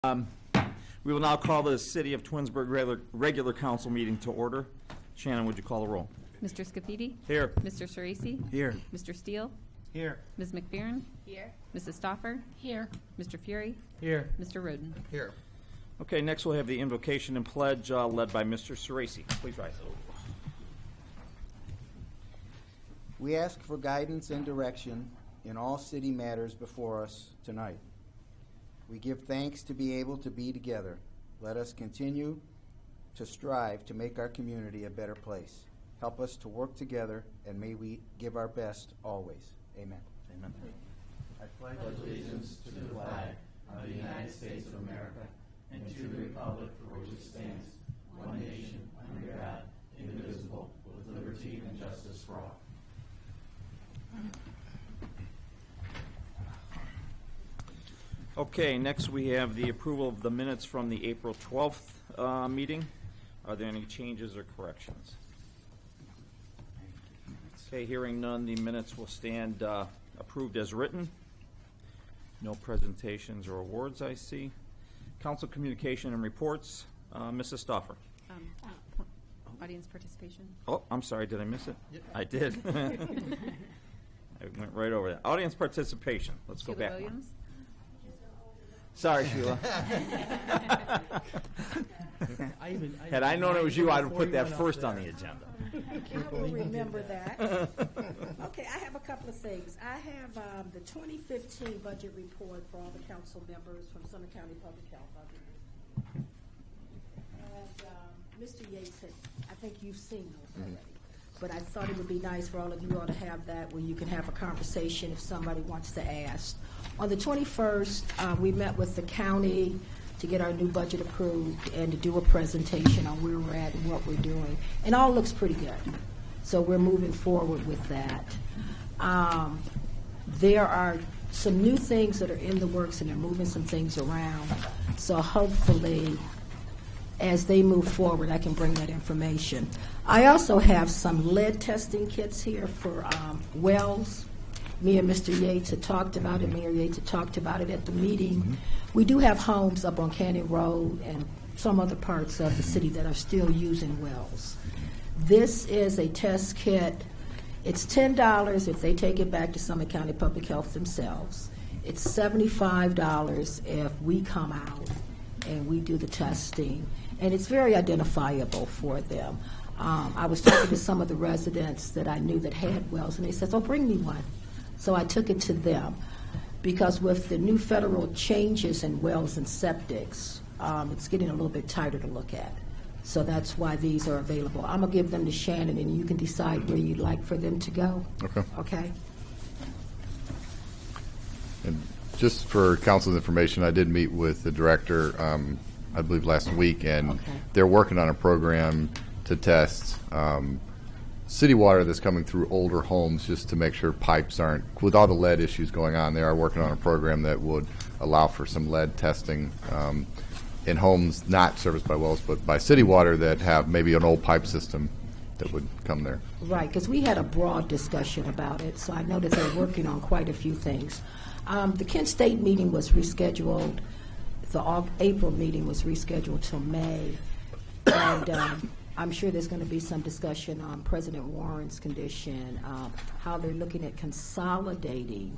We will now call the City of Twinsburg regular council meeting to order. Shannon, would you call the roll? Mr. Scafidi? Here. Mr. Ceresi? Here. Mr. Steele? Here. Ms. McFerrin? Here. Mrs. Stoffer? Here. Mr. Fury? Here. Mr. Roden? Here. Okay, next we'll have the invocation and pledge led by Mr. Ceresi. Please rise. We ask for guidance and direction in all city matters before us tonight. We give thanks to be able to be together. Let us continue to strive to make our community a better place. Help us to work together, and may we give our best always. Amen. Amen. I pledge allegiance to the flag of the United States of America and to the republic for which it stands, one nation, under God, indivisible, with liberty and justice for all. Okay, next we have the approval of the minutes from the April 12th meeting. Are there any changes or corrections? Okay, hearing none, the minutes will stand approved as written. No presentations or awards, I see. Council communication and reports. Mrs. Stoffer. Audience participation? Oh, I'm sorry, did I miss it? Yep. I did. I went right over that. Audience participation. Let's go Sheila back. Williams? Sorry, Sheila. Had I known it was you, I'd have put that first on the agenda. I will remember that. Okay, I have a couple of things. I have the 2015 budget report for all the council members from Summit County Public Health. And Mr. Yates had, I think you've seen those already. But I thought it would be nice for all of you all to have that where you can have a conversation if somebody wants to ask. On the 21st, we met with the county to get our new budget approved and to do a presentation on where we're at and what we're doing. And all looks pretty good. So we're moving forward with that. There are some new things that are in the works and they're moving some things around. So hopefully, as they move forward, I can bring that information. I also have some lead testing kits here for wells. Me and Mr. Yates had talked about it. Mayor Yates had talked about it at the meeting. Mm-hmm. We do have homes up on Canyon Road and some other parts of the city that are still using wells. This is a test kit. It's $10 if they take it back to Summit County Public Health themselves. It's $75 if we come out and we do the testing. And it's very identifiable for them. I was talking to some of the residents that I knew that had wells, and they said, oh, bring me one. So I took it to them. Because with the new federal changes in wells and septics, it's getting a little bit tighter to look at. So that's why these are available. I'm going to give them to Shannon, and you can decide where you'd like for them to go. Okay. Okay? And just for council's information, I did meet with the director, I believe last week, and Okay. They're working on a program to test city water that's coming through older homes just to make sure pipes aren't, with all the lead issues going on, they are working on a program that would allow for some lead testing in homes not serviced by wells, but by city water that have maybe an old pipe system that would come there. Right, because we had a broad discussion about it, so I know that they're working on quite a few things. The Kent State meeting was rescheduled. The April meeting was rescheduled till May, and I'm sure there's going to be some discussion on President Warren's condition, how they're looking at consolidating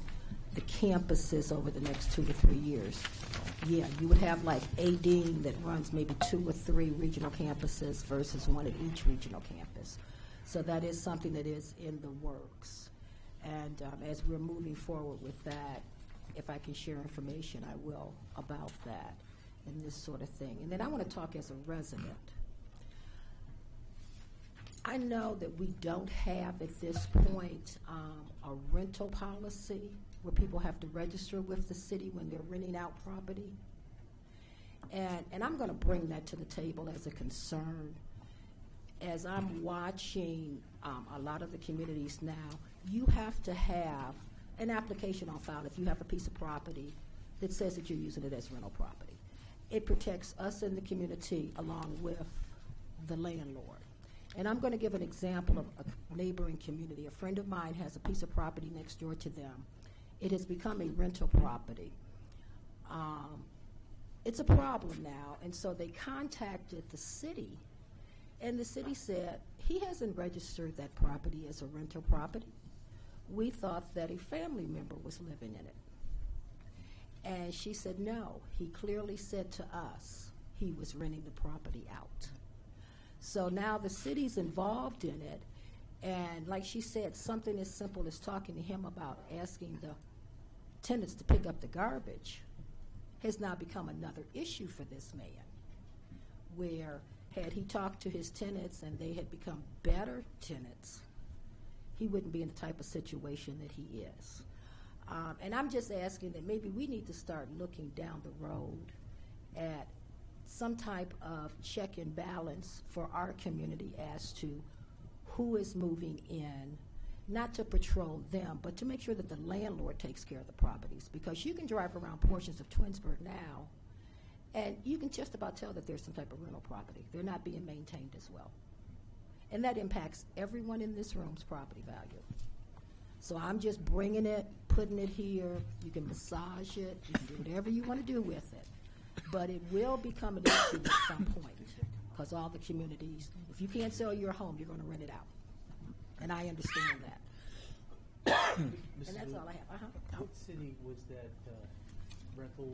the campuses over the next 2 to 3 years. Yeah, you would have like a dean that runs maybe 2 or 3 regional campuses versus one at each regional campus. So that is something that is in the works. And as we're moving forward with that, if I can share information, I will about that and this sort of thing. And then I want to talk as a resident. I know that we don't have at this point a rental policy where people have to register with the city when they're renting out property. And I'm going to bring that to the table as a concern. As I'm watching a lot of the communities now, you have to have an application on file if you have a piece of property that says that you're using it as rental property. It protects us in the community along with the landlord. And I'm going to give an example of a neighboring community. A friend of mine has a piece of property next door to them. It has become a rental property. it's a problem now, and so they contacted the city, and the city said, he hasn't registered that property as a rental property. We thought that a family member was living in it. And she said, no, he clearly said to us he was renting the property out. So now the city's involved in it, and like she said, something as simple as talking to him about asking the tenants to pick up the garbage has now become another issue for this man, where had he talked to his tenants and they had become better tenants, he wouldn't be in the type of situation that he is. And I'm just asking that maybe we need to start looking down the road at some type of check and balance for our community as to who is moving in, not to patrol them, but to make sure that the landlord takes care of the properties. Because you can drive around portions of Twinsburg now, and you can just about tell that there's some type of rental property. They're not being maintained as well. And that impacts everyone in this room's property value. So I'm just bringing it, putting it here. You can massage it. You can do whatever you want to do with it. But it will become an issue at some point, because all the communities, if you can't sell your home, you're going to rent it out. And I understand that. And that's all I have. What city was that rental?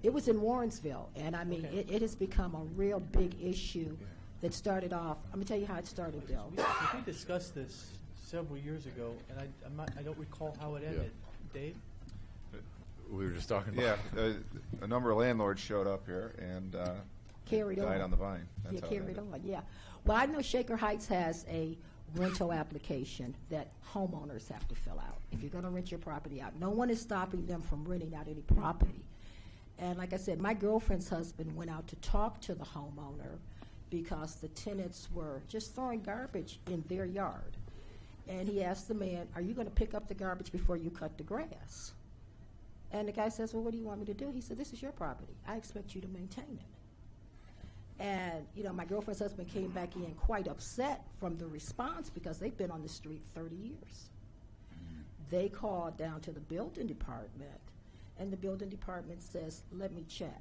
It was in Warrensville, and I mean, Okay. it has become a real big issue that started off. Let me tell you how it started, Bill. We discussed this several years ago, and I don't recall how it ended. Dave? We were just talking about. Yeah, a number of landlords showed up here and Carried died on. on the vine. That's Yeah, how it carried ended. on, yeah. Well, I know Shaker Heights has a rental application that homeowners have to fill out. If you're going to rent your property out, no one is stopping them from renting out any property. And like I said, my girlfriend's husband went out to talk to the homeowner because the tenants were just throwing garbage in their yard. And he asked the man, are you going to pick up the garbage before you cut the grass? And the guy says, well, what do you want me to do? He said, this is your property. I expect you to maintain it. And, you know, my girlfriend's husband came back in quite upset from the response because they've been on the street 30 years. They called down to the building department, and the building department says, let me check.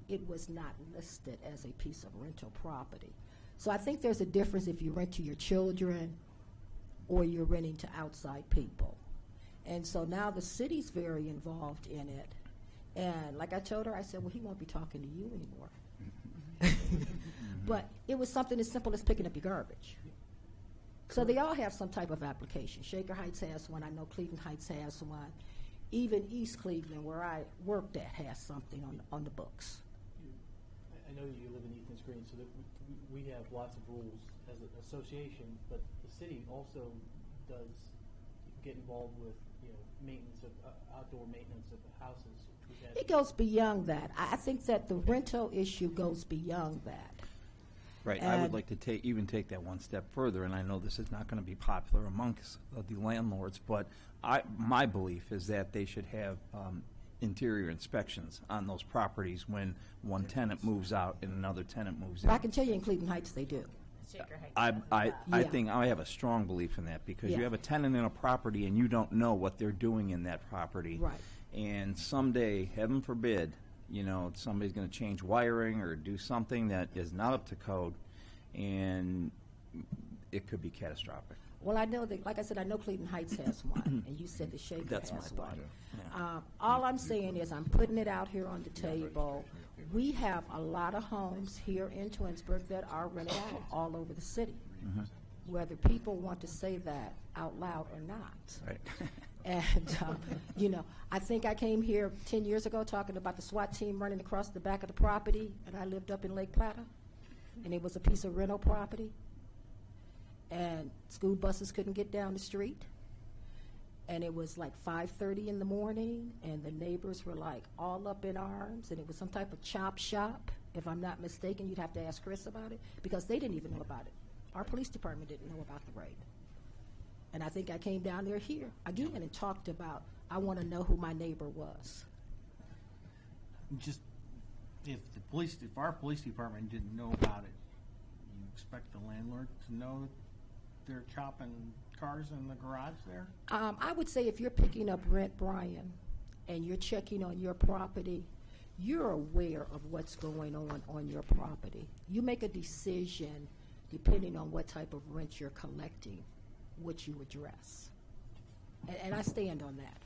It was not listed as a piece of rental property. So I think there's a difference if you rent to your children or you're renting to outside people. And so now the city's very involved in it. And like I told her, I said, well, he won't be talking to you anymore. But it was something as simple as picking up your garbage. So they all have some type of application. Shaker Heights has one. I know Cleveland Heights has one. Even East Cleveland, where I worked at, has something on the books. I know you live in Ethan's Green, so that we have lots of rules as an association, but the city also does get involved with, you know, maintenance of outdoor maintenance of the houses. We've had- It goes beyond that. I think that the rental issue goes beyond that. Right, I would And- like to take that one step further, and I know this is not going to be popular amongst the landlords, but my belief is that they should have interior inspections on those properties when one tenant moves out and another tenant moves in. But I can tell you in Cleveland Heights they do. I Yeah. think I have a strong belief in that, because Yeah. you have a tenant in a property and you don't know what they're doing in that property. Right. And someday, heaven forbid, you know, somebody's going to change wiring or do something that is not up to code, and it could be catastrophic. Well, I know that, like I said, I know Cleveland Heights has one, and you said the Shaker That's my has thought. one. Yeah. All I'm saying is I'm putting it out here on the table. We have a lot of homes here in Twinsburg that are rented out all over the city, whether people want to say that out loud or not. Right. And, you know, I think I came here 10 years ago talking about the SWAT team running across the back of the property, and I lived up in Lake Plata, and it was a piece of rental property, and school buses couldn't get down the street, and it was like 5:30 in the morning, and the neighbors were like all up in arms, and it was some type of chop shop. If I'm not mistaken, you'd have to ask Chris about it, because they didn't even know about it. Our police department didn't know about the raid. And I think I came down there here again and talked about, I want to know who my neighbor was. Just if our police department didn't know about it, you expect the landlord to know that they're chopping cars in the garage there? I would say if you're picking up rent, Brian, and you're checking on your property, you're aware of what's going on your property. You make a decision depending on what type of rent you're collecting, which you address. And I stand on that,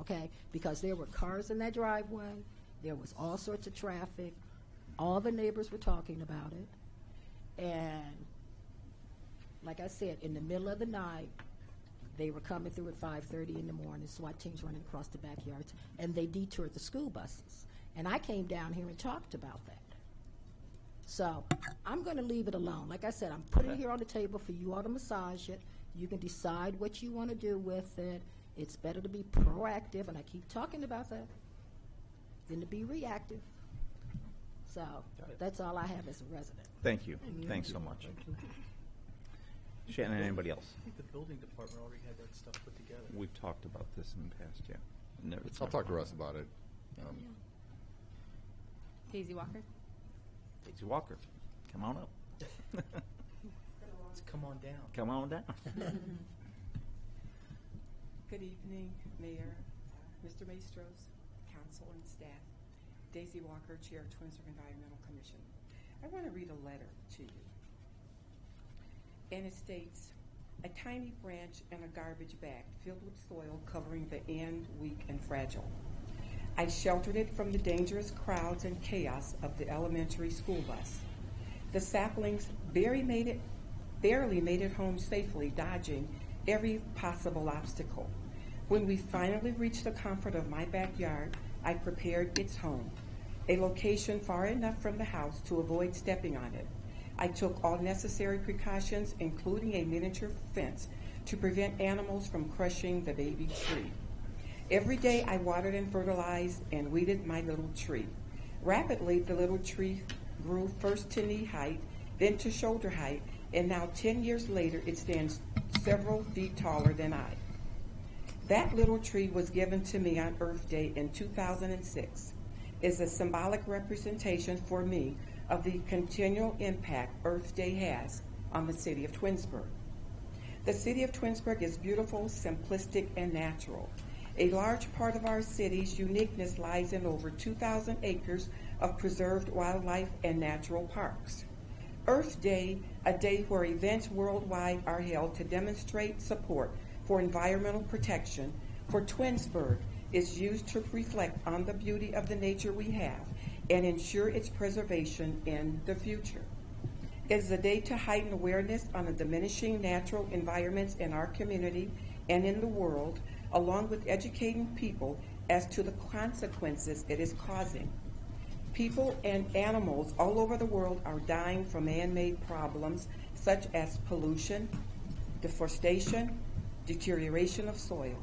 okay? Because there were cars in that driveway, there was all sorts of traffic, all the neighbors were talking about it, and like I said, in the middle of the night, they were coming through at 5:30 in the morning, SWAT teams running across the backyards, and they detoured the school buses. And I came down here and talked about that. So I'm going to leave it alone. Like I said, I'm putting it here on the table for you all to massage it. You can decide what you want to do with it. It's better to be proactive, and I keep talking about that, than to be reactive. So that's all I have as a resident. Thank you. Thanks so much. Shannon, anybody else? I think the building department already had that stuff put together. We've talked about this in the past, yeah. Never- I'll talk to Russ about it. Daisy Walker. Daisy Walker, come on up. Let's come on down. Come on down. Good evening, Mayor, Mr. Maestros, council and staff. Daisy Walker, Chair, Twinsburg Environmental Commission. I want to read a letter to you. And it states, a tiny branch in a garbage bag filled with soil covering the end, weak, and fragile. I sheltered it from the dangerous crowds and chaos of the elementary school bus. The saplings barely made it home safely, dodging every possible obstacle. When we finally reached the comfort of my backyard, I prepared its home, a location far enough from the house to avoid stepping on it. I took all necessary precautions, including a miniature fence, to prevent animals from crushing the baby tree. Every day I watered and fertilized and weeded my little tree. Rapidly, the little tree grew first to knee height, then to shoulder height, and now 10 years later it stands several feet taller than I. That little tree was given to me on Earth Day in 2006. It's a symbolic representation for me of the continual impact Earth Day has on the city of Twinsburg. The city of Twinsburg is beautiful, simplistic, and natural. A large part of our city's uniqueness lies in over 2,000 acres of preserved wildlife and natural parks. Earth Day, a day where events worldwide are held to demonstrate support for environmental protection for Twinsburg, is used to reflect on the beauty of the nature we have and ensure its preservation in the future. It is a day to heighten awareness on the diminishing natural environments in our community and in the world, along with educating people as to the consequences it is causing. People and animals all over the world are dying from man-made problems such as pollution, deforestation, deterioration of soil.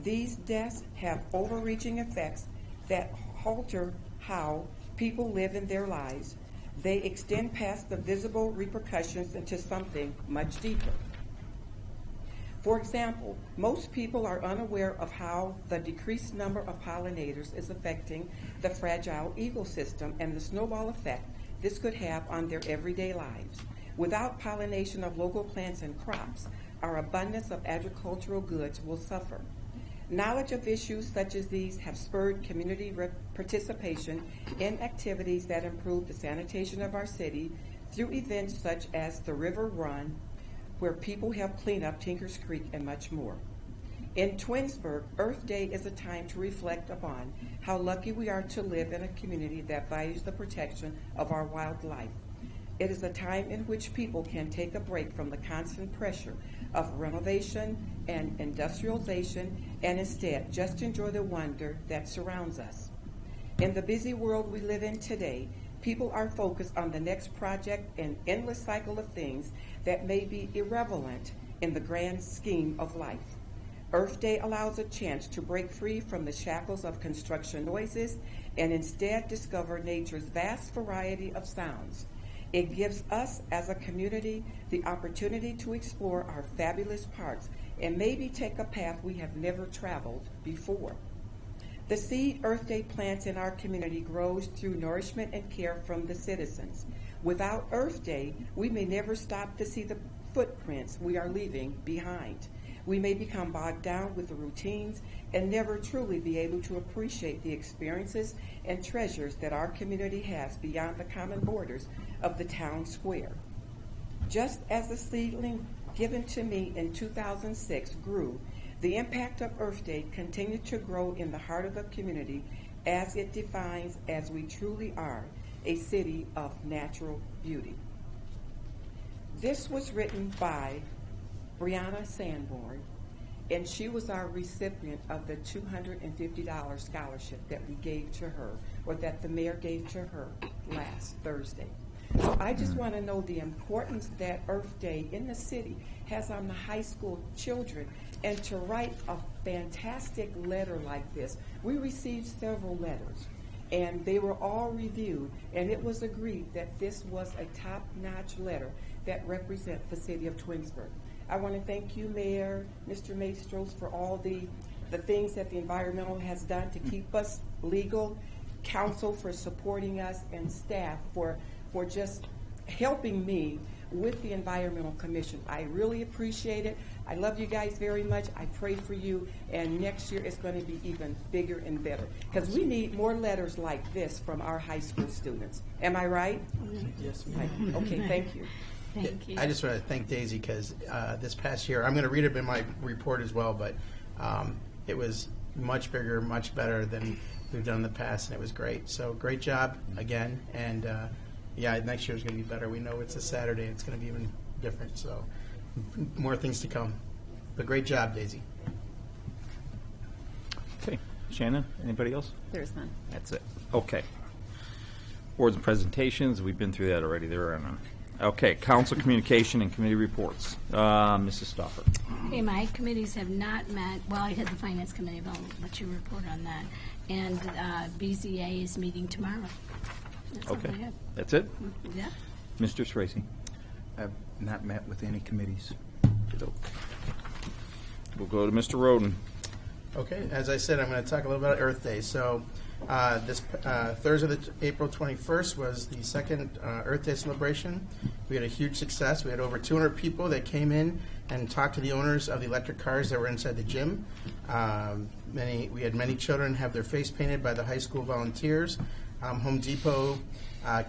These deaths have overreaching effects that alter how people live in their lives. They extend past the visible repercussions into something much deeper. For example, most people are unaware of how the decreased number of pollinators is affecting the fragile ecosystem and the snowball effect this could have on their everyday lives. Without pollination of local plants and crops, our abundance of agricultural goods will suffer. Knowledge of issues such as these have spurred community participation in activities that improve the sanitation of our city through events such as the River Run, where people help clean up Tinker's Creek, and much more. In Twinsburg, Earth Day is a time to reflect upon how lucky we are to live in a community that values the protection of our wildlife. It is a time in which people can take a break from the constant pressure of renovation and industrialization and instead just enjoy the wonder that surrounds us. In the busy world we live in today, people are focused on the next project and endless cycle of things that may be irrelevant in the grand scheme of life. Earth Day allows a chance to break free from the shackles of construction noises and instead discover nature's vast variety of sounds. It gives us as a community the opportunity to explore our fabulous parks and maybe take a path we have never traveled before. The seed Earth Day plants in our community grows through nourishment and care from the citizens. Without Earth Day, we may never stop to see the footprints we are leaving behind. We may become bogged down with the routines and never truly be able to appreciate the experiences and treasures that our community has beyond the common borders of the town square. Just as the seedling given to me in 2006 grew, the impact of Earth Day continued to grow in the heart of the community as it defines as we truly are, a city of natural beauty. This was written by Brianna Sanborn, and she was our recipient of the $250 scholarship that we gave to her, or that the mayor gave to her last Thursday. So I just want to know the importance that Earth Day in the city has on the high school children, and to write a fantastic letter like this. We received several letters, and they were all reviewed, and it was agreed that this was a top-notch letter that represents the city of Twinsburg. I want to thank you, Mayor, Mr. Maestros, for all the things that the environmental has done to keep us legal, council for supporting us, and staff for just helping me with the Environmental Commission. I really appreciate it. I love you guys very much. I pray for you, and next year it's going to be even bigger and better, because we need more letters like this from our high school students. Am I right? Yes, Right. Okay, thank you. Thank you. I just want to thank Daisy because this past year, I'm going to read it in my report as well, but it was much bigger, much better than we've done in the past, and it was great. So great job again, and yeah, next year is going to be better. We know it's a Saturday, it's going to be even different, so more things to come. But great job, Daisy. Okay. Shannon, anybody else? There's none. That's it. Okay. Boards and presentations, we've been through that already. There are none. Okay, council communication and committee reports. Mrs. Stauffer. Okay, my committees have not met. Well, I had the finance committee, but I'll let you report on that. And BZA is meeting tomorrow. That's all Okay. I have. That's it? Yeah. Mr. Swayze. I've not met with any committees. We'll go to Mr. Roden. Okay, as I said, I'm going to talk a little about Earth Day. So this Thursday, April 21st, was the second Earth Day celebration. We had a huge success. We had over 200 people that came in and talked to the owners of the electric cars that were inside the gym. We had many children have their face painted by the high school volunteers. Home Depot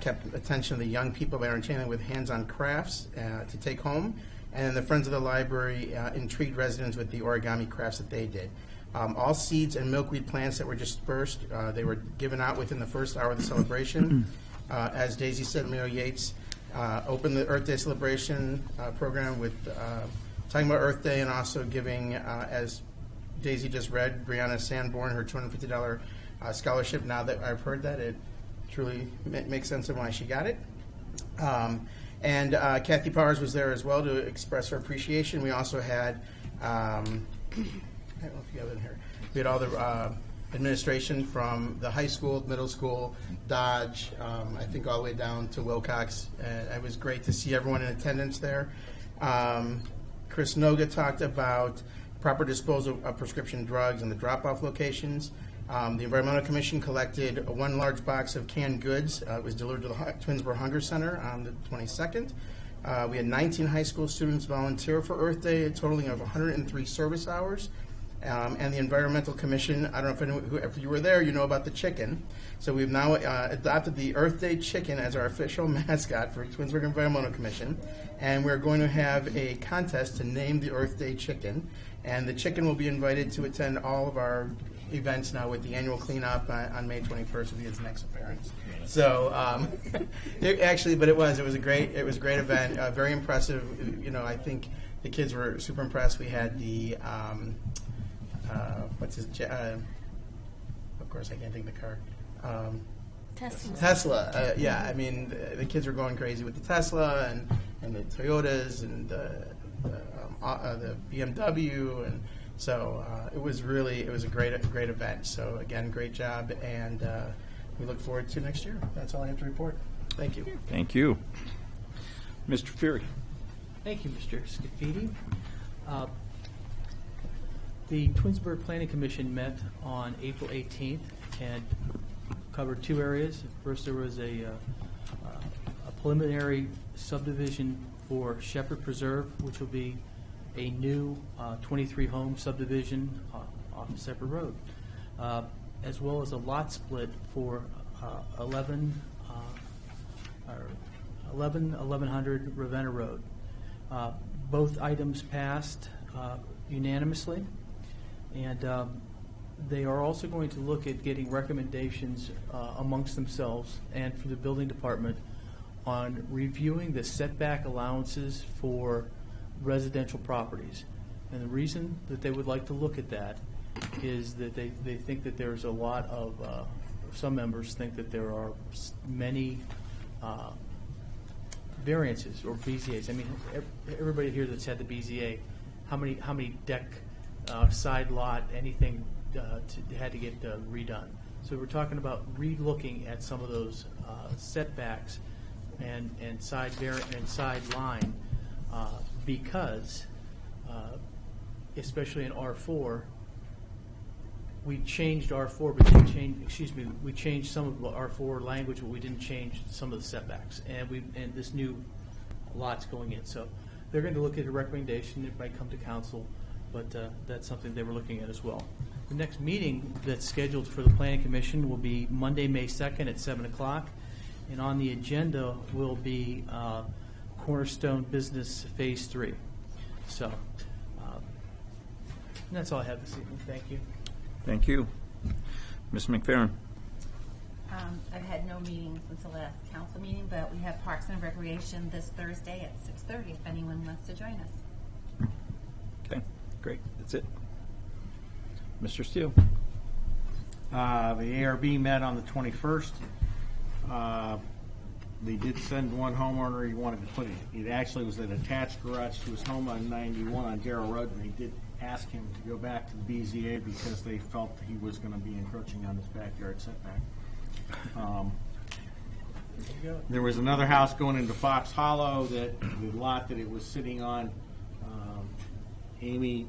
kept attention of the young people by entertaining them with hands-on crafts to take home. And then the Friends of the Library intrigued residents with the origami crafts that they did. All seeds and milkweed plants that were dispersed, they were given out within the first hour of the celebration. As Daisy said, Mayor Yates opened the Earth Day celebration program with talking about Earth Day, and also giving, as Daisy just read, Brianna Sanborn her $250 scholarship. Now that I've heard that, it truly makes sense of why she got it. And Kathy Powers was there as well to express her appreciation. We also had, I don't know if you have it in here, we had all the administration from the high school, middle school, Dodge, I think all the way down to Wilcox. It was great to see everyone in attendance there. Chris Noga talked about proper disposal of prescription drugs and the drop-off locations. The Environmental Commission collected one large box of canned goods. It was delivered to the Twinsburg Hunger Center on the 22nd. We had 19 high school students volunteer for Earth Day, a totaling of 103 service hours. And the Environmental Commission, I don't know if you were there, you know about the chicken. So we've now adopted the Earth Day chicken as our official mascot for Twinsburg Environmental Commission. And we're going to have a contest to name the Earth Day chicken. And the chicken will be invited to attend all of our events now with the annual cleanup on May 21st will be its next appearance. So but it was a great event, very impressive. You know, I think the kids were super impressed. We had the of course I can't think of the car. Tesla. Yeah, I mean the kids were going crazy with the Tesla and the Toyotas and the BMW, and so it was a great event. So again, great job, and we look forward to next year. That's all I have to report. Thank you. Thank you. Mr. Fury. Thank you, Mr. Scafidi. The Twinsburg Planning Commission met on April 18th and covered two areas. First, there was a preliminary subdivision for Shepherd Preserve, which will be a new 23-home subdivision off of Separate Road, as well as a lot split for 1100 Ravenna Road. Both items passed unanimously, and they are also going to look at getting recommendations amongst themselves and for the building department on reviewing the setback allowances for residential properties. And the reason that they would like to look at that is that they think that there's a lot of, some members think that there are many variances or BZAs. I mean, everybody here that's had the BZA, how many deck, side lot, anything had to get redone. So we're talking about re-looking at some of those setbacks and side line because, especially in R4, we changed R4, but we changed some of R4 language, but we didn't change some of the setbacks, and this new lot's going in. So they're going to look at a recommendation. It might come to council, but that's something they were looking at as well. The next meeting that's scheduled for the Planning Commission will be Monday, May 2nd at 7 o'clock, and on the agenda will be Cornerstone Business Phase 3. So that's all I have this evening. Thank you. Thank you. Ms. McFerrin. I've had no meetings since the last council meeting, but we have Parks and Recreation this Thursday at 6:30 if anyone wants to join us. Okay, great. That's it. Mr. Steele. The ARB met on the 21st. They did send one homeowner he wanted to put it actually was an attached garage to his home on 91 on Darrow Road, and they did ask him to go back to the BZA because they felt he was going to be encroaching on his backyard setback. There was another house going into Fox Hollow, that the lot that it was sitting on. Amy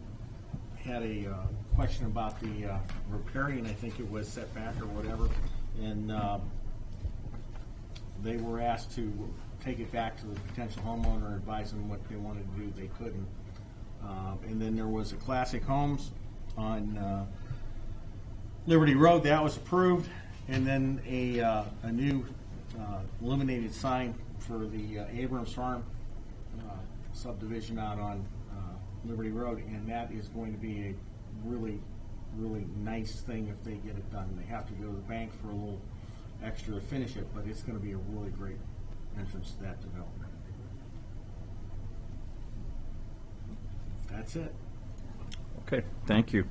had a question about the riparian, I think it was, setback or whatever, and they were asked to take it back to the potential homeowner, advise them what they wanted to do. They couldn't. And then there was a Classic Homes on Liberty Road that was approved, and then a new illuminated sign for the Abrams Farm subdivision out on Liberty Road, and that is going to be a really, really nice thing if they get it done. They have to go to the bank for a little extra to finish it, but it's going to be a really great entrance to that development. That's it. Okay, thank you.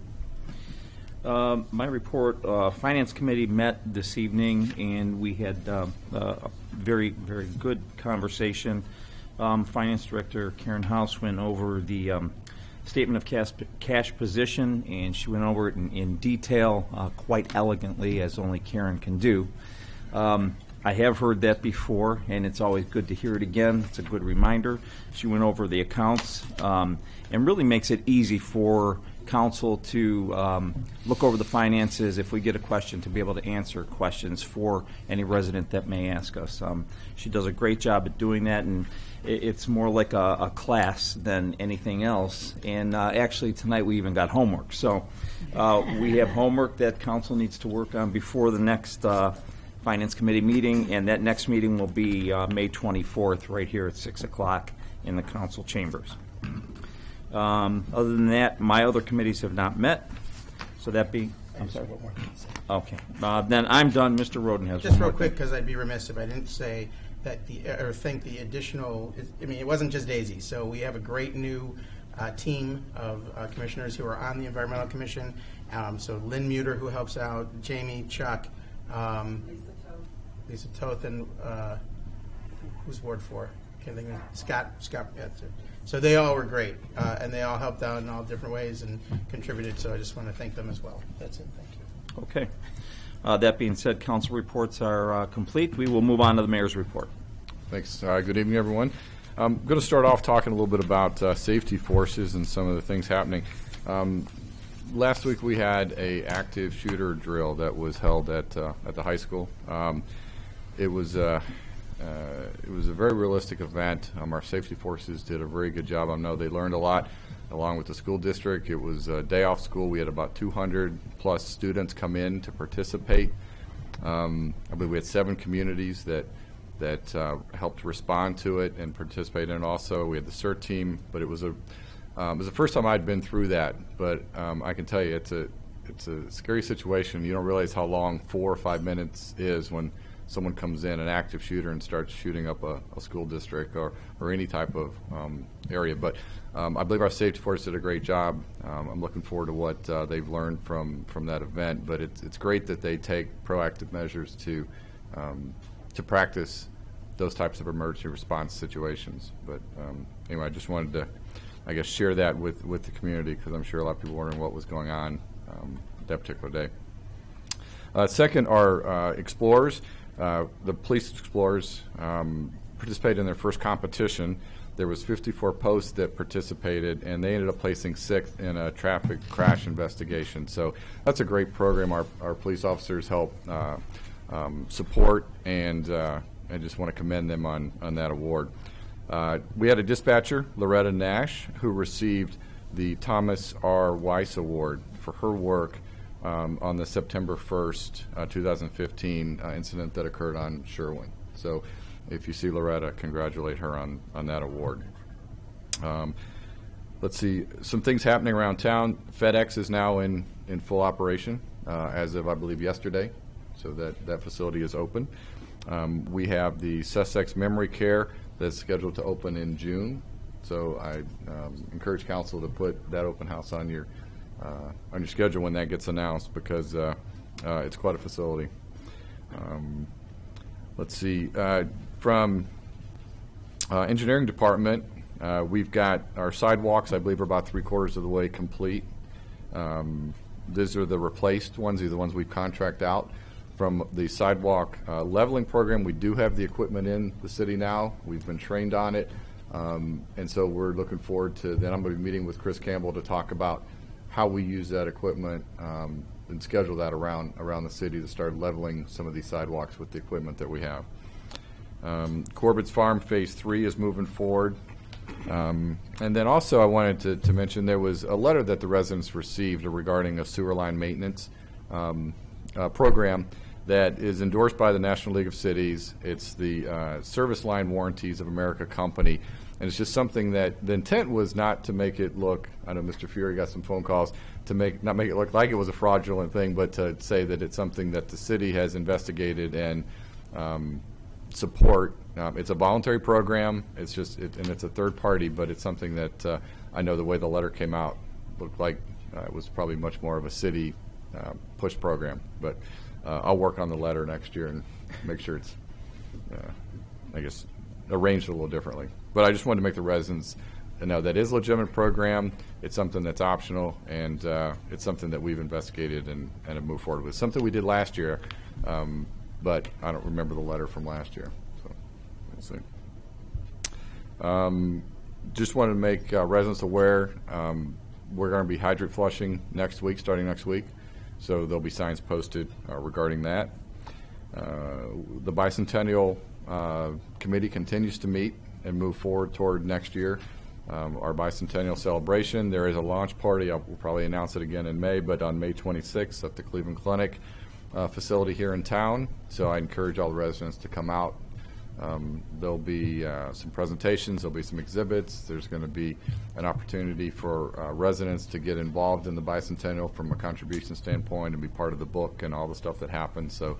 My report, Finance Committee met this evening, and we had a very, very good conversation. Finance Director Karen House went over the statement of cash position, and she went over it in detail, quite elegantly, as only Karen can do. I have heard that before, and it's always good to hear it again. It's a good reminder. She went over the accounts and really makes it easy for council to look over the finances if we get a question, to be able to answer questions for any resident that may ask us. She does a great job at doing that, and it's more like a class than anything else. And actually tonight we even got homework. So we have homework that council needs to work on before the next Finance Committee meeting, and that next meeting will be May 24th right here at 6 o'clock in the council chambers. Other than that, my other committees have not met. So that be, I'm sorry. Okay. Then I'm done. Mr. Roden has Just one real more quick, thing. because I'd be remiss if I didn't say that the additional, I mean, it wasn't just Daisy. So we have a great new team of commissioners who are on the Environmental Commission. So Lynn Muter, who helps out, Jamie, Chuck, Lisa Toth, and who's Ward 4? Can't think of it. Scott, yeah, so they all were great, and they all helped out in all different ways and contributed, so I just want to thank them as well. That's it. Thank you. Okay. That being said, council reports are complete. We will move on to the mayor's report. Thanks. Good evening, everyone. I'm going to start off talking a little bit about safety forces and some of the things happening. Last week we had a active shooter drill that was held at the high school. It was a very realistic event. Our safety forces did a very good job. I know they learned a lot. along with the school district. It was a day off school. We had about 200 plus students come in to participate. I believe we had 7 communities that helped respond to it and participate in it also. We had the CERT team, but it was the first time I'd been through that. But I can tell you, it's a scary situation. You don't realize how long 4 or 5 minutes is when someone comes in, an active shooter, and starts shooting up a school district or any type of area. But I believe our safety force did a great job. I'm looking forward to what they've learned from that event. But it's great that they take proactive measures to practice those types of emergency response situations. But anyway, I just wanted to, I guess, share that with the community, because I'm sure a lot of people were wondering what was going on that particular day. Second are explorers. The police explorers participated in their first competition. There was 54 posts that participated, and they ended up placing 6th in a traffic crash investigation. So that's a great program. Our police officers help support, and I just want to commend them on that award. We had a dispatcher, Loretta Nash, who received the Thomas R. Weiss Award for her work on the September 1st, 2015 incident that occurred on Sherwin. So if you see Loretta, congratulate her on that award. Let's see, some things happening around town. FedEx is now in full operation as of, I believe, yesterday. So that facility is open. We have the Sussex Memory Care that's scheduled to open in June. So I encourage council to put that open house on your schedule when that gets announced, because it's quite a facility. Let's see, from engineering department, we've got our sidewalks, I believe, are about 3/4 of the way complete. These are the replaced ones. These are the ones we've contract out. From the sidewalk leveling program, we do have the equipment in the city now. We've been trained on it. And so we're looking forward to, then I'm going to be meeting with Chris Campbell to talk about how we use that equipment and schedule that around the city to start leveling some of these sidewalks with the equipment that we have. Corbett's Farm Phase 3 is moving forward. And then also I wanted to mention there was a letter that the residents received regarding a sewer line maintenance program that is endorsed by the National League of Cities. It's the Service Line Warranties of America company. And it's just something that the intent was not to make it look, I know Mr. Fury got some phone calls, to not make it look like it was a fraudulent thing, but to say that it's something that the city has investigated and support. It's a voluntary program. It's just, and it's a third party, but it's something that I know the way the letter came out looked like it was probably much more of a city push program. But I'll work on the letter next year and make sure it's, I guess, arranged a little differently. But I just wanted to make the residents know that is a legitimate program. It's something that's optional, and it's something that we've investigated and have moved forward with. Something we did last year, but I don't remember the letter from last year. So we'll see. Just wanted to make residents aware we're going to be hydrant flushing next week, starting next week. So there'll be signs posted regarding that. The Bicentennial Committee continues to meet and move forward toward next year. Our bicentennial celebration, there is a launch party. We'll probably announce it again in May, but on May 26th at the Cleveland Clinic facility here in town. So I encourage all the residents to come out. There'll be some presentations, there'll be some exhibits. There's going to be an opportunity for residents to get involved in the bicentennial from a contribution standpoint and be part of the book and all the stuff that happens. So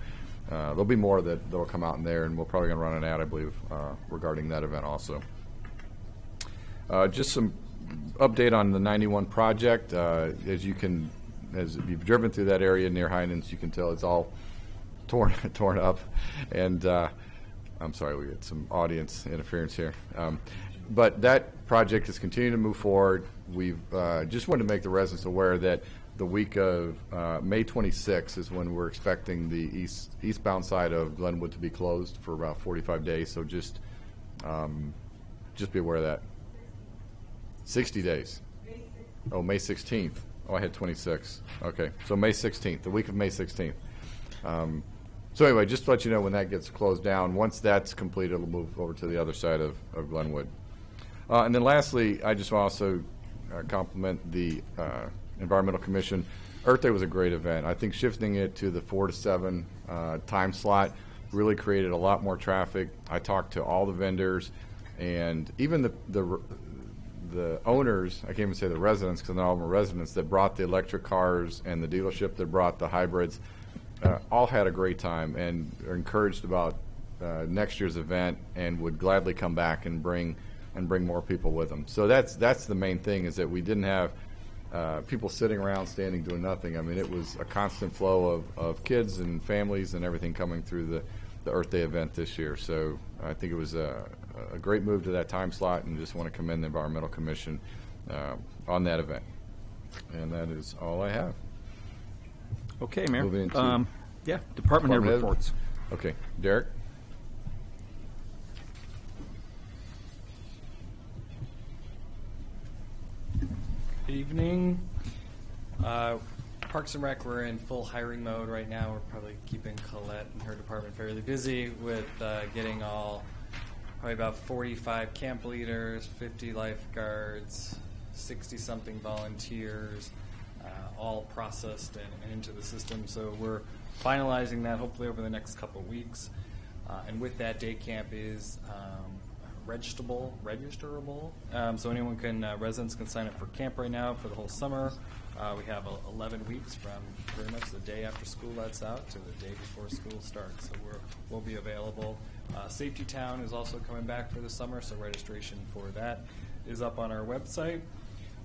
there'll be more that'll come out in there, and we're probably going to run an ad, I believe, regarding that event also. Just some update on the 91 project. As you've driven through that area near Heinens, you can tell it's all torn up. And I'm sorry, we had some audience interference here. But that project has continued to move forward. We've just wanted to make the residents aware that the week of May 26th is when we're expecting the eastbound side of Glenwood to be closed for about 45 days. So just be aware of that. 60 days. Oh, May 16th. Oh, I had 26. Okay, so May 16th, the week of May 16th. So anyway, just to let you know when that gets closed down. Once that's completed, it'll move over to the other side of Glenwood. And then lastly, I just want to also compliment the Environmental Commission. Earth Day was a great event. I think shifting it to the 4 to 7 time slot really created a lot more traffic. I talked to all the vendors, and even the owners, I can't even say the residents because not all of them are residents, that brought the electric cars and the dealership that brought the hybrids, all had a great time and are encouraged about next year's event and would gladly come back and bring more people with them. So that's the main thing, is that we didn't have people sitting around, standing, doing nothing. I mean, it was a constant flow of kids and families and everything coming through the Earth Day event this year. So I think it was a great move to that time slot, and just want to commend the Environmental Commission on that event. And that is all I have. Okay, Mayor. Moving into department head reports. Okay, Derek? Good evening. Parks and Rec, we're in full hiring mode right now. We're probably keeping Colette and her department fairly busy with getting probably about 45 camp leaders, 50 lifeguards, 60-something volunteers, all processed and into the system. So we're finalizing that hopefully over the next couple of weeks. And with that, day camp is registerable. So anyone residents can sign up for camp right now for the whole summer. We have 11 weeks from pretty much the day after school lets out to the day before school starts. So we'll be available. Safety Town is also coming back for the summer, so registration for that is up on our website.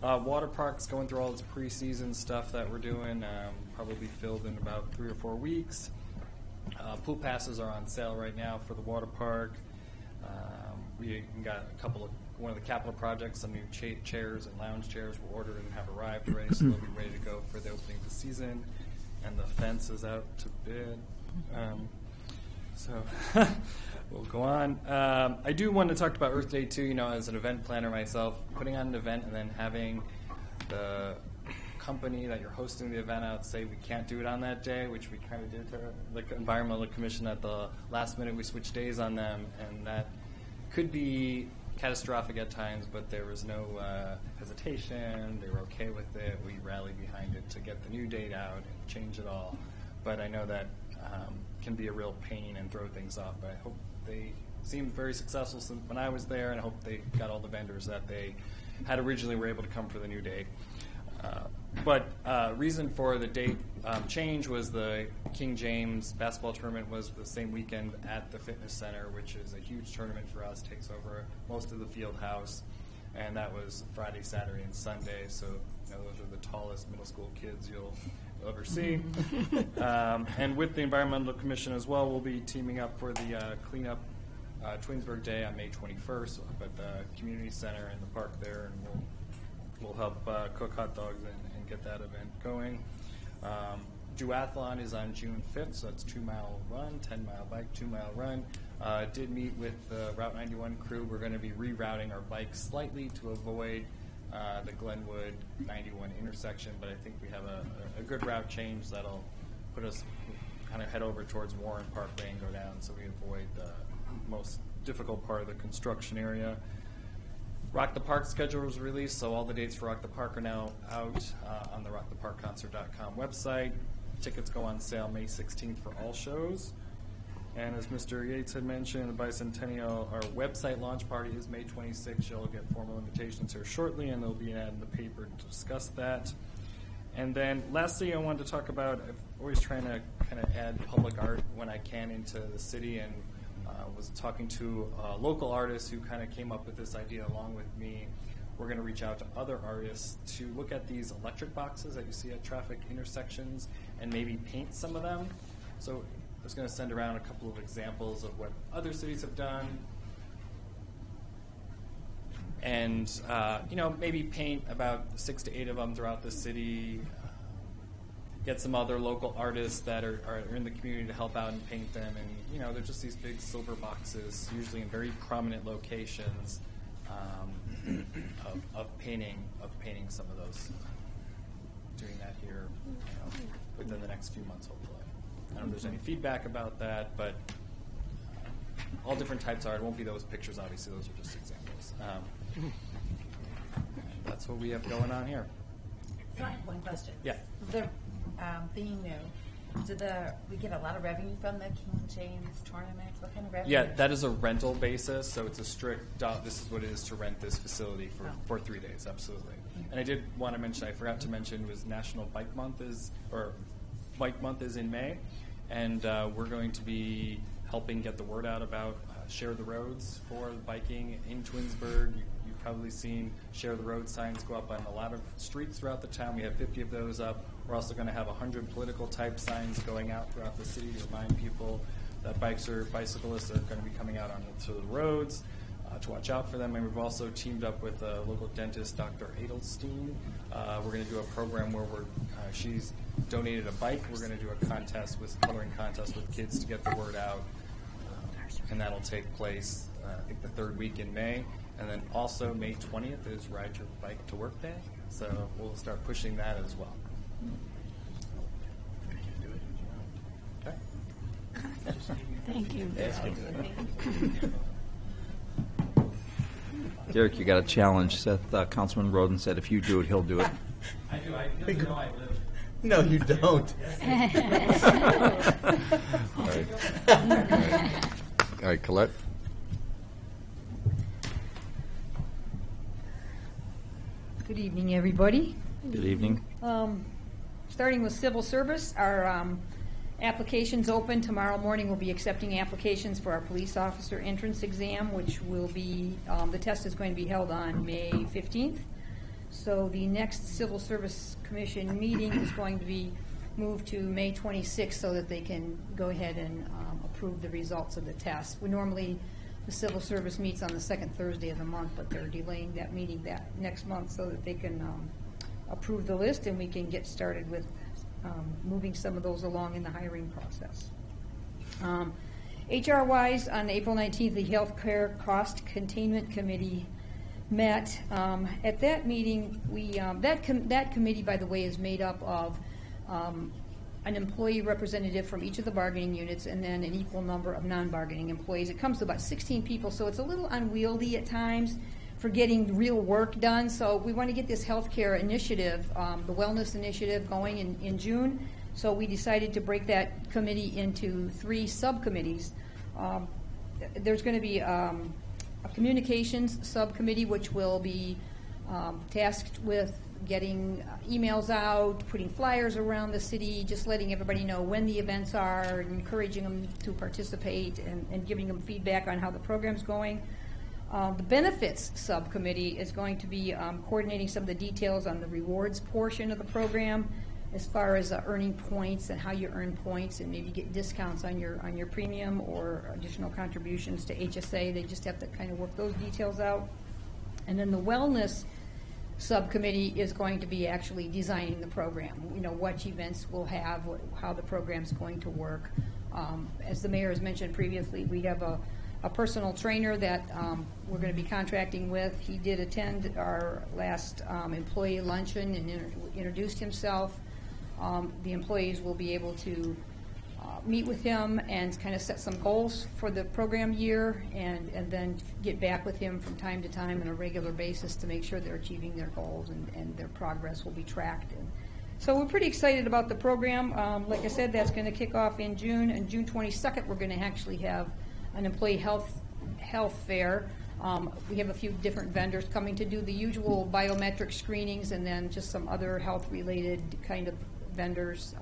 Water Park's going through all its preseason stuff that we're doing, probably filled in about 3 or 4 weeks. Pool passes are on sale right now for the water park. We got one of the capital projects, some new chairs and lounge chairs were ordered and have arrived already, so they'll be ready to go for the opening of the season. And the fence is out to bid. So we'll go on. I do want to talk about Earth Day too, as an event planner myself, putting on an event and then having the company that you're hosting the event out say we can't do it on that day, which we kind of did to the Environmental Commission at the last minute. We switched days on them, and that could be catastrophic at times, but there was no hesitation. They were okay with it. We rallied behind it to get the new date out and change it all. But I know that can be a real pain and throw things off. But I hope they seemed very successful since when I was there, and I hope they got all the vendors that they had originally were able to come for the new date. But reason for the date change was the King James basketball tournament was the same weekend at the fitness center, which is a huge tournament for us, takes over most of the field house, and that was Friday, Saturday, and Sunday. So those are the tallest middle school kids you'll ever see. And with the Environmental Commission as well, we'll be teaming up for the cleanup Twinsburg Day on May 21st up at the community center in the park there, and we'll help cook hot dogs and get that event going. Duathlon is on June 5th, so it's 2-mile run, 10-mile bike, 2-mile run. Did meet with the Route 91 crew. We're going to be rerouting our bikes slightly to avoid the Glenwood 91 intersection, but I think we have a good route change that'll put us kind of head over towards Warren Parkway and go down, so we avoid the most difficult part of the construction area. Rock the Park schedule was released, so all the dates for Rock the Park are now out on the rocktheparkconcert.com website. Tickets go on sale May 16th for all shows. And as Mr. Yates had mentioned, the Bicentennial, our website launch party is May 26th. You'll get formal invitations here shortly, and there'll be an ad in the paper to discuss that. And then lastly, I wanted to talk about, I'm always trying to kind of add public art when I can into the city, and was talking to local artists who kind of came up with this idea along with me. We're going to reach out to other artists to look at these electric boxes that you see at traffic intersections and maybe paint some of them. So I was going to send around a couple of examples of what other cities have done. And, maybe paint about 6 to 8 of them throughout the city. Get some other local artists that are in the community to help out and paint them. And, they're just these big silver boxes, usually in very prominent locations, of painting some of those. Doing that here within the next few months, hopefully. I don't know if there's any feedback about that, but all different types of art. It won't be those pictures, obviously. Those are just examples. That's that's what we have going on here. So I have one question. Yeah. The being new, we get a lot of revenue from the King James tournament? What kind of revenue? Yeah, that is a rental basis, so it's a strict, this is what it is to rent this facility for 3 days, absolutely. And I did want to mention, I forgot to mention, was National Bike Month is in May, and we're going to be helping get the word out about Share the Roads for biking in Twinsburg. You've probably seen Share the Road signs go up on a lot of streets throughout the town. We have 50 of those up. We're also going to have 100 political type signs going out throughout the city to remind people that bicyclists are going to be coming out onto the roads, to watch out for them. And we've also teamed up with a local dentist, Dr. Adelstein. We're going to do a program where she's donated a bike. We're going to do a coloring contest with kids to get the word out. And that'll take place, I think, the third week in May. And then also May 20th is Ride Your Bike to Work Day. So we'll start pushing that as well. Okay. Thank you. Derek, you got a challenge. Seth, Councilman Roden said if you do it, he'll do it. I do. I feel as though I live. No, you don't. All right. All right, Colette? Good evening, everybody. Good evening. Starting with civil service, our applications open. Tomorrow morning we'll be accepting applications for our police officer entrance exam, which will be, the test is going to be held on May 15th. So the next Civil Service Commission meeting is going to be moved to May 26th so that they can go ahead and approve the results of the test. The Civil Service meets on the second Thursday of the month, but they're delaying that meeting that next month so that they can approve the list and we can get started with moving some of those along in the hiring process. HR-wise, on April 19th, the Healthcare Cost Containment Committee met. At that meeting, that committee, by the way, is made up of an employee representative from each of the bargaining units and then an equal number of non-bargaining employees. It comes to about 16 people, so it's a little unwieldy at times for getting real work done. So we want to get this healthcare initiative, the wellness initiative, going in June. So we decided to break that committee into 3 subcommittees. There's going to be a communications subcommittee, which will be tasked with getting emails out, putting flyers around the city, just letting everybody know when the events are, encouraging them to participate, and giving them feedback on how the program's going. The benefits subcommittee is going to be coordinating some of the details on the rewards portion of the program, as far as earning points and how you earn points and maybe get discounts on your premium or additional contributions to HSA. They just have to kind of work those details out. And then the wellness subcommittee is going to be actually designing the program. You know, what events we'll have, how the program's going to work. As the mayor has mentioned previously, we have a personal trainer that we're going to be contracting with. He did attend our last employee luncheon and introduced himself. The employees will be able to meet with him and kind of set some goals for the program year and then get back with him from time to time on a regular basis to make sure they're achieving their goals and their progress will be tracked. And so we're pretty excited about the program. Like I said, that's going to kick off in June. And June 22nd, we're going to actually have an employee health fair. We have a few different vendors coming to do the usual biometric screenings and then just some other health-related kind of vendors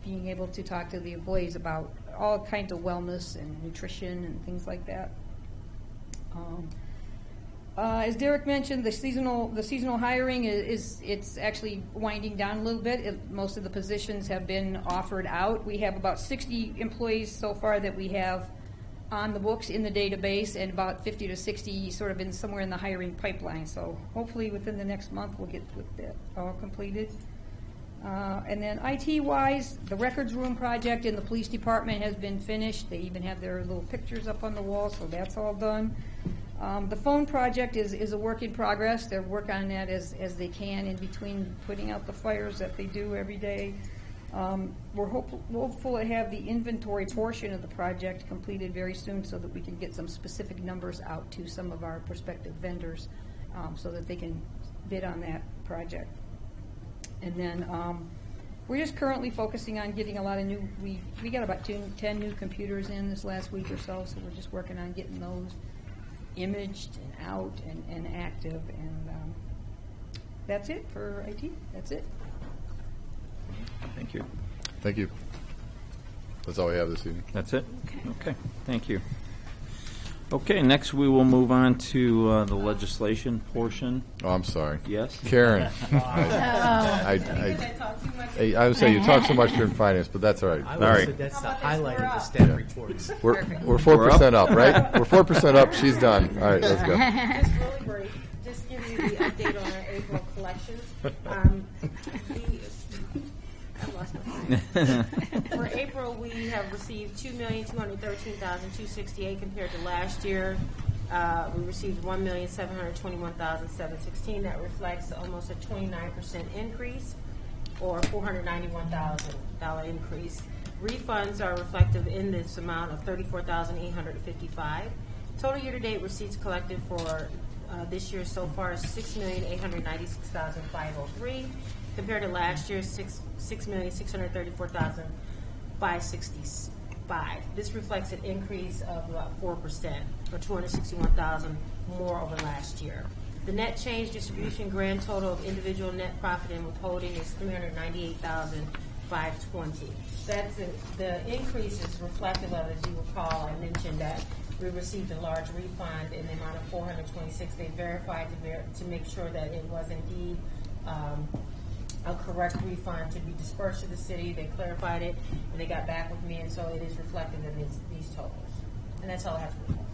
being able to talk to the employees about all kinds of wellness and nutrition and things like that. As Derek mentioned, the seasonal hiring it's actually winding down a little bit. Most of the positions have been offered out. We have about 60 employees so far that we have on the books in the database, and about 50 to 60 sort of in somewhere in the hiring pipeline. So hopefully within the next month we'll get with that all completed. And then IT-wise, the records room project in the police department has been finished. They even have their little pictures up on the wall, so that's all done. The phone project is a work in progress. They're working on that as they can in between putting out the fires that they do every day. We're hopeful to have the inventory portion of the project completed very soon so that we can get some specific numbers out to some of our prospective vendors so that they can bid on that project. And then we're just currently focusing on getting a lot of new, we got about 10 new computers in this last week or so, so we're just working on getting those imaged and out and active. And that's it for IT. That's it. Thank you. Thank you. That's all we have this evening. That's it? Okay, thank you. Okay, next we will move on to the legislation portion. Oh, I'm sorry. Yes? Karen. I would say you talk so much during finance, but that's all right. I All would right. say that's the highlight of the staff reports. We're 4% up, right? We're 4% up. She's done. All right, let's go. Just really brief, just give you the update on our April collections. I lost my mind. For April, we have received $2,213,268 compared to last year. We received $1,721,716. That reflects almost a 29% increase, or $491,000 increase. Refunds are reflective in this amount of $34,855. Total year-to-date receipts collected for this year so far is $6,896,503, compared to last year's $6,634,565. This reflects an increase of about 4%, or $261,000 more over last year. The net change distribution grand total of individual net profit and withholding is $398,520. That's the increase is reflective of, as you recall, I mentioned that we received a large refund in the amount of $426. They verified to make sure that it was indeed a correct refund to be dispersed to the city. They clarified it, and they got back with me, and so it is reflected in these totals. And that's all I have to report.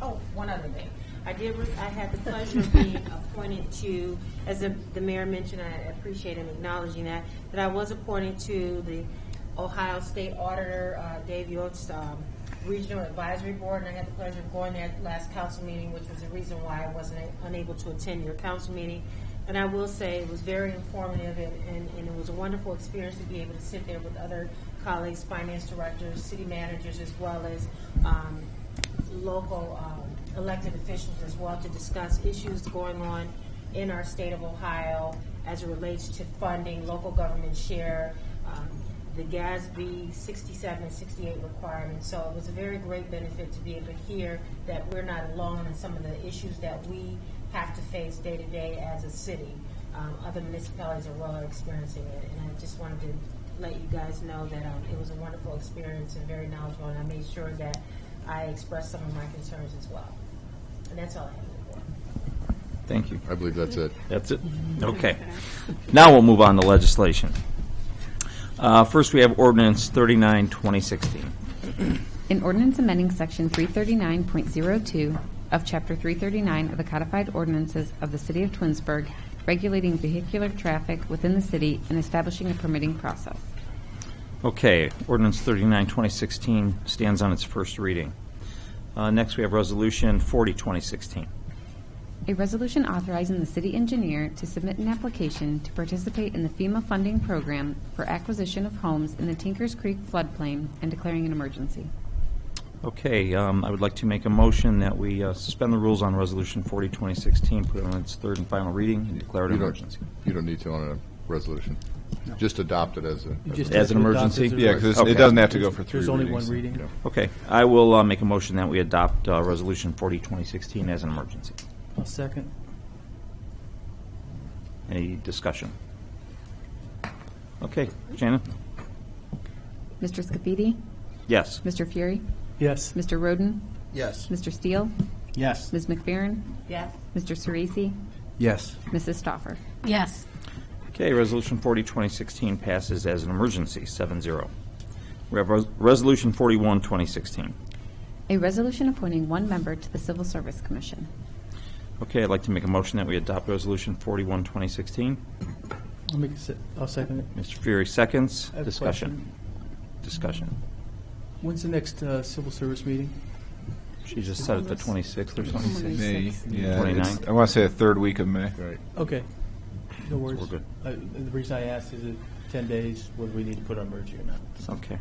Oh, one other thing. I had the pleasure of being appointed to, as the mayor mentioned, I appreciate him acknowledging that I was appointed to the Ohio State Auditor, Dave Yotz's Regional Advisory Board, and I had the pleasure of going there at the last council meeting, which was the reason why I wasn't unable to attend your council meeting. And I will say it was very informative, and it was a wonderful experience to be able to sit there with other colleagues, finance directors, city managers, as well as local elected officials as well, to discuss issues going on in our state of Ohio as it relates to funding, local government share, the GASB 67 and 68 requirements. So it was a very great benefit to be able to hear that we're not alone in some of the issues that we have to face day to day as a city. Other municipalities are well experiencing it, and I just wanted to let you guys know that it was a wonderful experience and very knowledgeable, and I made sure that I expressed some of my concerns as well. And that's all I have to report. Thank you. I believe that's it. That's it? Okay. Now we'll move on to legislation. First, we have ordinance 39, 2016. An ordinance amending section 339.02 of chapter 339 of the codified ordinances of the city of Twinsburg, regulating vehicular traffic within the city and establishing a permitting process. Okay, ordinance 39, 2016 stands on its first reading. Next, we have resolution 40, 2016. A resolution authorizing the city engineer to submit an application to participate in the FEMA funding program for acquisition of homes in the Tinkers Creek floodplain and declaring an emergency. Okay, I would like to make a motion that we suspend the rules on resolution 40, 2016, put it on its third and final reading, and declare it an emergency. You don't need to on a resolution. No. Just adopt it as an emergency? Yeah, because it doesn't have to go for three There's readings. only one reading. Yeah. Okay, I will make a motion that we adopt resolution 40, 2016 as an emergency. I'll second. Any discussion? Okay, Shannon? Mr. Scafidi? Yes. Mr. Fury? Yes. Mr. Roden? Yes. Mr. Steele? Yes. Ms. McFerrin? Yes. Mr. Cerisi? Yes. Mrs. Stoffer? Yes. Okay, resolution 40, 2016 passes as an emergency, 7-0. We have resolution 41, 2016. A resolution appointing one member to the Civil Service Commission. Okay, I'd like to make a motion that we adopt resolution 41, 2016. I'll second it. Mr. Fury seconds. I have a Discussion. Discussion. When's the next civil service meeting? She just said it the 26th or something. May, yeah, 29th. I want to say the third week of May. Right. Okay. No worries. we're good. The reason I asked is it 10 days, whether we need to put on emergency or not. Okay.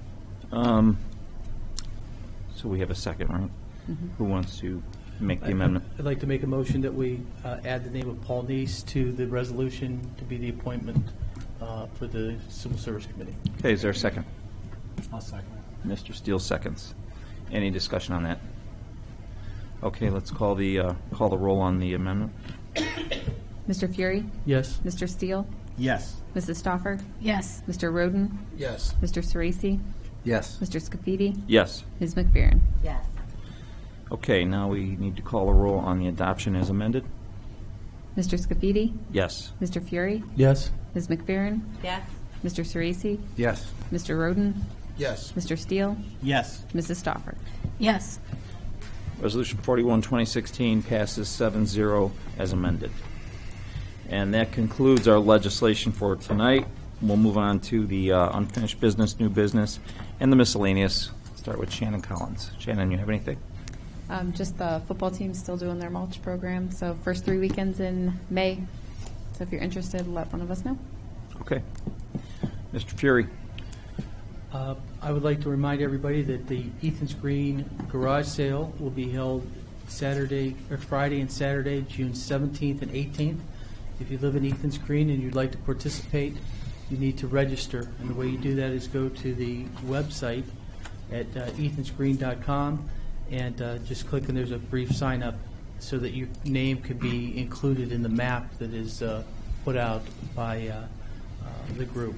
So we have a second, right? Who wants to? make the amendment? I'd like to make a motion that we add the name of Paul Neese to the resolution to be the appointment for the Civil Service Committee. Okay, is there a second? I'll second. Mr. Steele seconds. Any discussion on that? Okay, let's call the roll on the amendment. Mr. Fury? Yes. Mr. Steele? Yes. Mrs. Stoffer? Yes. Mr. Roden? Yes. Mr. Sorese? Yes. Mr. Scafidi? Yes. Ms. McFerrin? Yes. Okay, now we need to call a roll on the adoption as amended. Mr. Scafidi? Yes. Mr. Fury? Yes. Ms. McFerrin? Yes. Mr. Sorese? Yes. Mr. Roden? Yes. Mr. Steele? Yes. Mrs. Stoffer? Yes. Resolution 41, 2016 passes 7-0 as amended. And that concludes our legislation for tonight. We'll move on to the unfinished business, new business, and the miscellaneous. Start with Shannon Collins. Shannon, you have anything? Just the football team's still doing their mulch program, so first 3 weekends in May. So if you're interested, let one of us know. Okay. Mr. Fury. I would like to remind everybody that the Ethan's Green garage sale will be held Friday and Saturday, June 17th and 18th. If you live in Ethan's Green and you'd like to participate, you need to register. And the way you do that is go to the website at ethansgreen.com and just click, and there's a brief sign up so that your name could be included in the map that is put out by the group.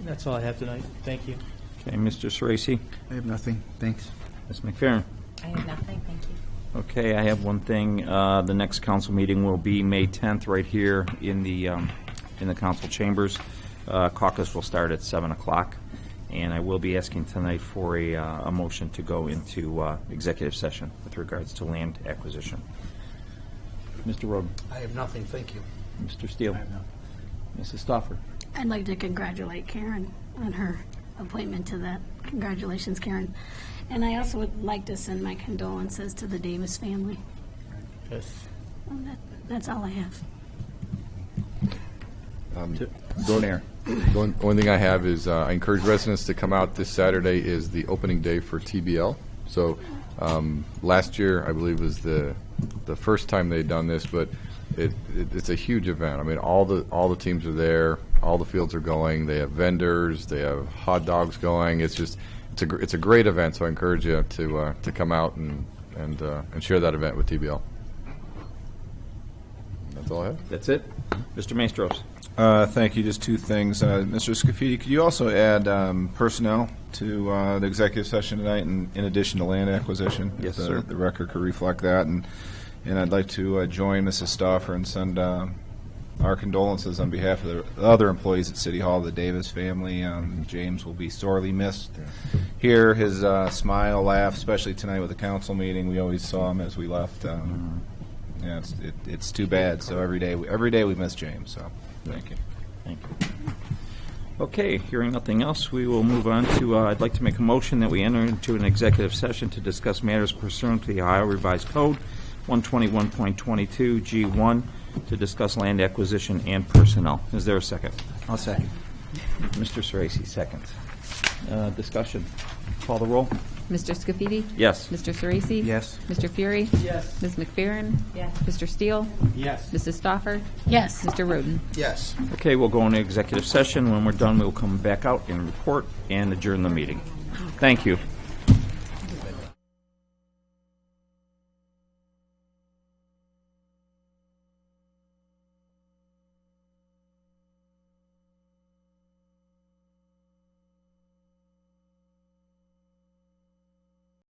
That's all I have tonight. Thank you. Okay, Mr. Sorese. I have nothing. Thanks. Ms. McFerrin. I have nothing, thank you. Okay, I have one thing. The next council meeting will be May 10th, right here in the council chambers. Caucus will start at 7 o'clock, and I will be asking tonight for a motion to go into executive session with regards to land acquisition. Mr. Roden. I have nothing, thank you. Mr. Steele. I have nothing. Mrs. Stoffer. I'd like to congratulate Karen on her appointment to that. Congratulations, Karen. And I also would like to send my condolences to the Davis family. Yes. That's all I have. Donaire. The only thing I have is I encourage residents to come out this Saturday is the opening day for TBL. So last year, I believe, was the first time they'd done this, but it's a huge event. I mean, all the teams are there, all the fields are going. They have vendors, they have hot dogs going. It's a great event. So I encourage you to come out and share that event with TBL. That's all I have. That's it. Mr. Maestros. Thank you. Just two things. Mr. Scafidi, could you also add personnel to the executive session tonight in addition to land acquisition? Yes, If sir. The record could reflect that. And I'd like to join Mrs. Stoffer and send our condolences on behalf of the other employees at City Hall, the Davis family. James will be sorely missed. Here, his smile, laugh, especially tonight with the council meeting. We always saw him as we left. Yeah, it's too bad. So every day we miss James. So thank you. Thank you. Okay, hearing nothing else, we will move on to, I'd like to make a motion that we enter into an executive session to discuss matters pursuant to the Ohio Revised Code 121.22 G1 to discuss land acquisition and personnel. Is there a second? I'll second. Mr. Sorese, second. Discussion. Call the roll. Mr. Scafidi? Yes. Mr. Sorese? Yes. Mr. Fury? Yes. Ms. McFerrin? Yes. Mr. Steele? Yes. Mrs. Stoffer? Yes. Mr. Roden? Yes. Okay, we'll go into executive session. When we're done, we'll come back out and report and adjourn the meeting. Thank you.